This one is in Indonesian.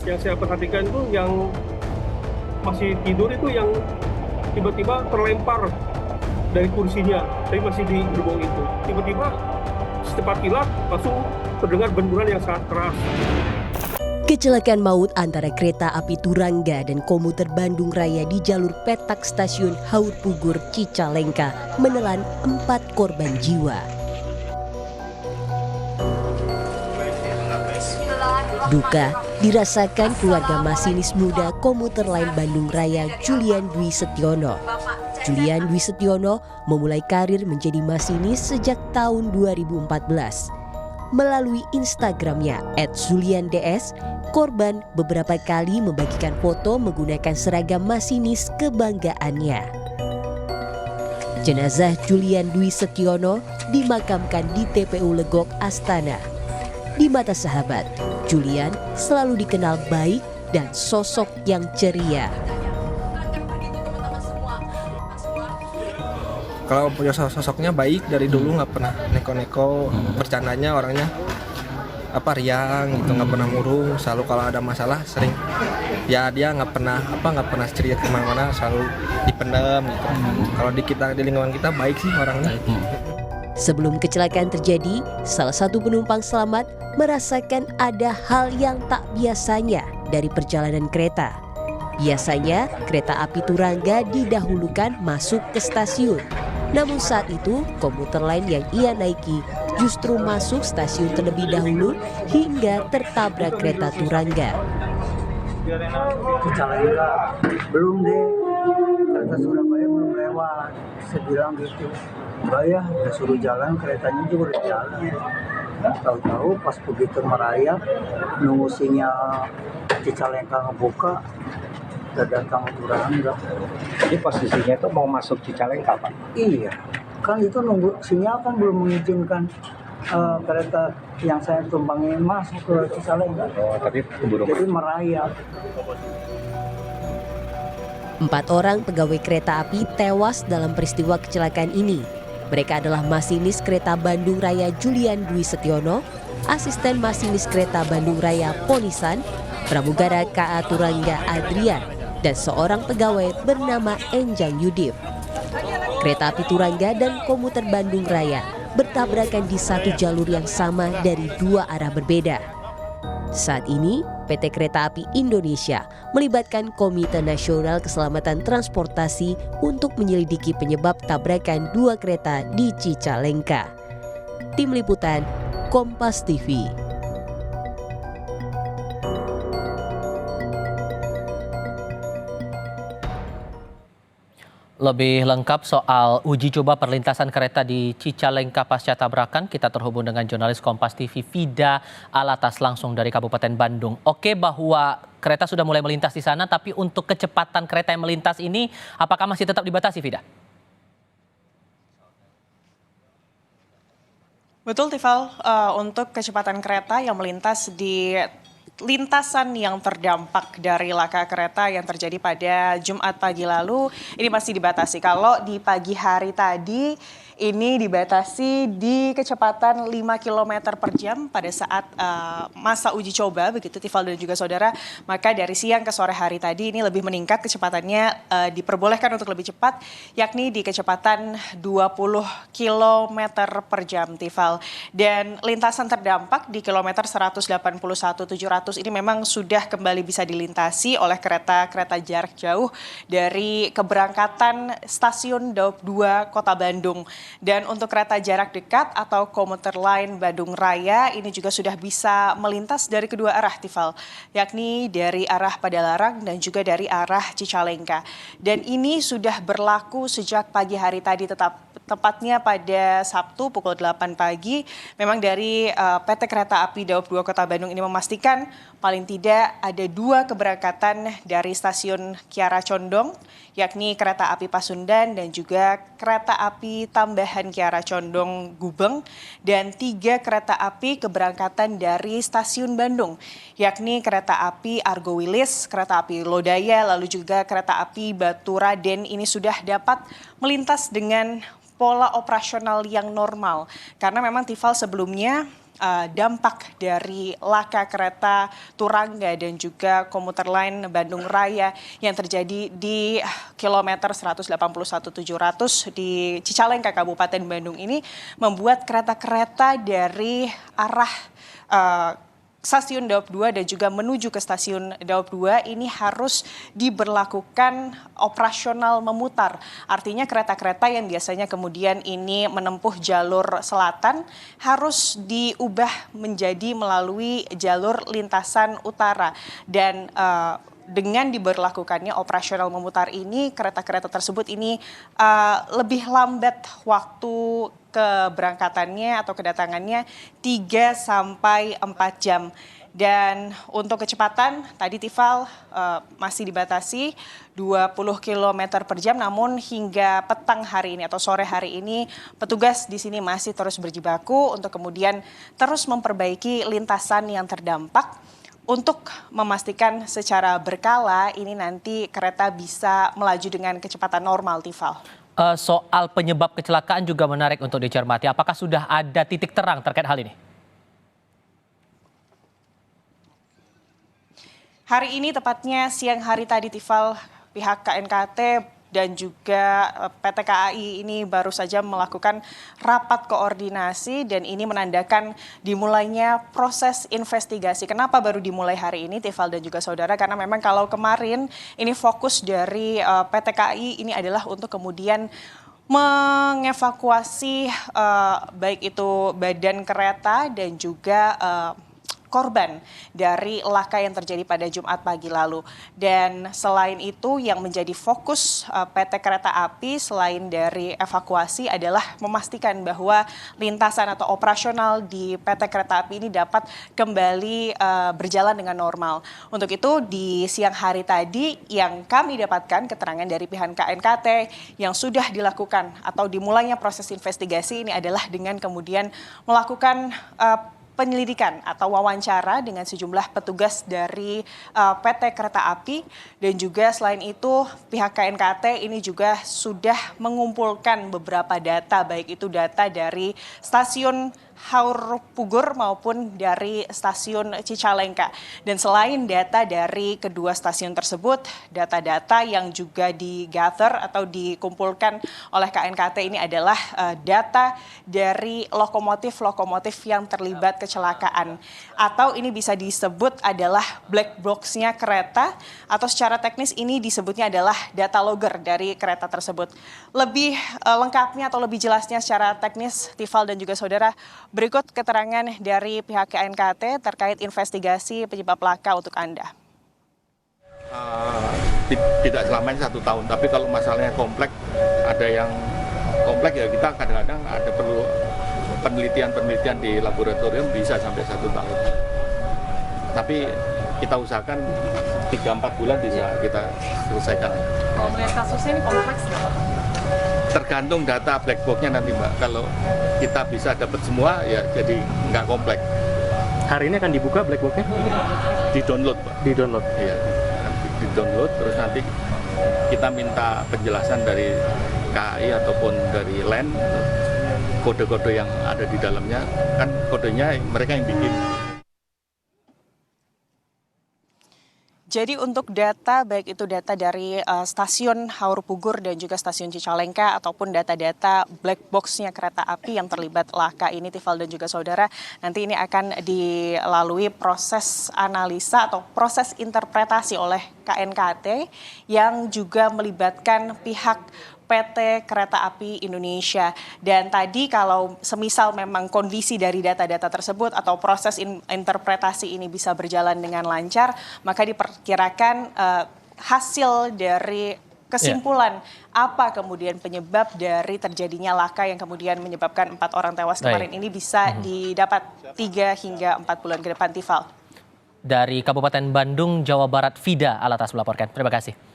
Yang saya perhatikan itu yang masih tidur itu yang tiba-tiba terlempar dari kursinya, tapi masih di gerbong itu. Tiba-tiba secepat kilat langsung terdengar benturan yang sangat keras. Kecelakaan maut antara kereta api Turangga dan komuter Bandung Raya di jalur petak stasiun Haur Pugur Cicalengka menelan 4 korban jiwa. Duka dirasakan keluarga masinis muda komuter lain Bandung Raya Julian Dwi Setiono. Julian Dwi Setiono memulai karir menjadi masinis sejak tahun 2014. Melalui Instagramnya @zuliands, korban beberapa kali membagikan foto menggunakan seragam masinis kebanggaannya. Jenazah Julian Dwi Setiono dimakamkan di TPU Legok, Astana. Di mata sahabat, Julian selalu dikenal baik dan sosok yang ceria. Kalau punya sosoknya baik dari dulu, nggak pernah neko-neko, bercandanya orangnya riang gitu, nggak pernah murung, selalu kalau ada masalah sering ya dia nggak pernah cerita kemana-mana, selalu dipendam gitu. Kalau di lingkungan kita baik sih orangnya. Sebelum kecelakaan terjadi, salah satu penumpang selamat merasakan ada hal yang tak biasanya dari perjalanan kereta. Biasanya kereta api Turangga didahulukan masuk ke stasiun. Namun saat itu komuter lain yang ia naiki justru masuk stasiun terlebih dahulu hingga tertabrak kereta Turangga. Cicalengka belum deh, kereta Surabaya belum lewat. Saya bilang gitu, enggak ya, udah suruh jalan, keretanya juga udah jalan. Tahu-tahu pas begitu merayap, nunggu sinyal Cicalengka ngebuka, udah datang Turangga. Jadi posisinya itu mau masuk Cicalengka, Pak? Iya, kan itu nunggu sinyal kan belum mengizinkan kereta yang saya tumpangi masuk ke Cicalengka. Oh, tapi keburu Jadi merayap. 4 orang pegawai kereta api tewas dalam peristiwa kecelakaan ini. Mereka adalah masinis kereta Bandung Raya Julian Dwi Setiono, asisten masinis kereta Bandung Raya Ponisan, pramugara KA Turangga Adrian, dan seorang pegawai bernama Enjang Yudif. Kereta api Turangga dan komuter Bandung Raya bertabrakan di satu jalur yang sama dari 2 arah berbeda. Saat ini, PT Kereta Api Indonesia melibatkan Komite Nasional Keselamatan Transportasi untuk menyelidiki penyebab tabrakan 2 kereta di Cicalengka. Tim Liputan, Kompas TV. Lebih lengkap soal uji coba perlintasan kereta di Cicalengka pasca tabrakan, kita terhubung dengan jurnalis Kompas TV Vida Alatas langsung dari Kabupaten Bandung. Oke, bahwa kereta sudah mulai melintas di sana, tapi untuk kecepatan kereta yang melintas ini, apakah masih tetap dibatasi, Vida? Betul, Tifal. Untuk kecepatan kereta yang melintas di lintasan yang terdampak dari laka kereta yang terjadi pada Jumat pagi lalu ini masih dibatasi. Kalau di pagi hari tadi ini dibatasi di kecepatan 5 km per jam pada saat masa uji coba, begitu Tifal dan juga saudara. Maka dari siang ke sore hari tadi ini lebih meningkat kecepatannya, diperbolehkan untuk lebih cepat, yakni di kecepatan 20 km per jam, Tifal. Dan lintasan terdampak di kilometer 181.700 ini memang sudah kembali bisa dilintasi oleh kereta-kereta jarak jauh dari keberangkatan stasiun Daup 2 Kota Bandung. Dan untuk kereta jarak dekat atau komuter lain Bandung Raya ini juga sudah bisa melintas dari kedua arah, Tifal, yakni dari arah Padalarang dan juga dari arah Cicalengka. Dan ini sudah berlaku sejak pagi hari tadi, tepatnya pada Sabtu pukul 8 pagi. Memang dari PT Kereta Api Daup 2 Kota Bandung ini memastikan paling tidak ada 2 keberangkatan dari stasiun Kiara Condong, yakni kereta api Pasundan dan juga kereta api tambahan Kiara Condong Gubeng, dan 3 kereta api keberangkatan dari stasiun Bandung, yakni kereta api Argo Wilis, kereta api Lodaya, lalu juga kereta api Batu Raden ini sudah dapat melintas dengan pola operasional yang normal. Karena memang Tifal sebelumnya dampak dari laka kereta Turangga dan juga komuter lain Bandung Raya yang terjadi di kilometer 181.700 di Cicalengka, Kabupaten Bandung ini membuat kereta-kereta dari arah stasiun Daop 2 dan juga menuju ke stasiun Daop 2 ini harus diberlakukan operasional memutar. Artinya kereta-kereta yang biasanya kemudian ini menempuh jalur selatan harus diubah menjadi melalui jalur lintasan utara. Dan dengan diberlakukannya operasional memutar ini, kereta-kereta tersebut ini lebih lambat waktu keberangkatannya atau kedatangannya 3 sampai 4 jam. Dan untuk kecepatan tadi Tifal masih dibatasi 20 km per jam, namun hingga petang hari ini atau sore hari ini petugas di sini masih terus berjibaku untuk kemudian terus memperbaiki lintasan yang terdampak untuk memastikan secara berkala ini nanti kereta bisa melaju dengan kecepatan normal, Tifal. Soal penyebab kecelakaan juga menarik untuk dicermati. Apakah sudah ada titik terang terkait hal ini? Hari ini tepatnya siang hari tadi Tifal, pihak KNKT dan juga PT KAI ini baru saja melakukan rapat koordinasi dan ini menandakan dimulainya proses investigasi. Kenapa baru dimulai hari ini Tifal dan juga saudara? Karena memang kalau kemarin ini fokus dari PT KAI ini adalah untuk kemudian mengevakuasi baik itu badan kereta dan juga korban dari laka yang terjadi pada Jumat pagi lalu. Dan selain itu yang menjadi fokus PT Kereta Api selain dari evakuasi adalah memastikan bahwa lintasan atau operasional di PT Kereta Api ini dapat kembali berjalan dengan normal. Untuk itu di siang hari tadi yang kami dapatkan keterangan dari pihak KNKT yang sudah dilakukan atau dimulainya proses investigasi ini adalah dengan kemudian melakukan penyelidikan atau wawancara dengan sejumlah petugas dari PT Kereta Api dan juga selain itu pihak KNKT ini juga sudah mengumpulkan beberapa data baik itu data dari stasiun Haur Pugur maupun dari stasiun Cicalengka. Dan selain data dari kedua stasiun tersebut, data-data yang juga digather atau dikumpulkan oleh KNKT ini adalah data dari lokomotif-lokomotif yang terlibat kecelakaan. Atau ini bisa disebut adalah black box-nya kereta atau secara teknis ini disebutnya adalah data logger dari kereta tersebut. Lebih lengkapnya atau lebih jelasnya secara teknis Tifal dan juga saudara, berikut keterangan dari pihak KNKT terkait investigasi penyebab laka untuk Anda. Tidak selamanya 1 tahun, tapi kalau masalahnya kompleks, ada yang kompleks ya kita kadang-kadang ada perlu penelitian di laboratorium bisa sampai 1 tahun. Tapi kita usahakan 3-4 bulan bisa kita selesaikan. Kalau melihat kasusnya ini kompleks nggak Pak? Tergantung data black box-nya nanti Mbak. Kalau kita bisa dapat semua ya jadi nggak kompleks. Hari ini akan dibuka black box-nya? Di-download Pak. Di-download? Iya, di-download terus nanti kita minta penjelasan dari KAI ataupun dari LAN, kode-kode yang ada di dalamnya, kan kodenya mereka yang bikin. Jadi untuk data, baik itu data dari stasiun Haur Pugur dan juga stasiun Cicalengka ataupun data-data black box-nya kereta api yang terlibat laka ini, Tifal dan juga saudara, nanti ini akan dilalui proses analisa atau proses interpretasi oleh KNKT yang juga melibatkan pihak PT Kereta Api Indonesia. Dan tadi kalau semisal memang kondisi dari data-data tersebut atau proses interpretasi ini bisa berjalan dengan lancar, maka diperkirakan hasil dari kesimpulan apa kemudian penyebab dari terjadinya laka yang kemudian menyebabkan 4 orang tewas kemarin ini bisa didapat 3 hingga 4 bulan ke depan, Tifal. Dari Kabupaten Bandung, Jawa Barat, Vida Alatas melaporkan. Terima kasih.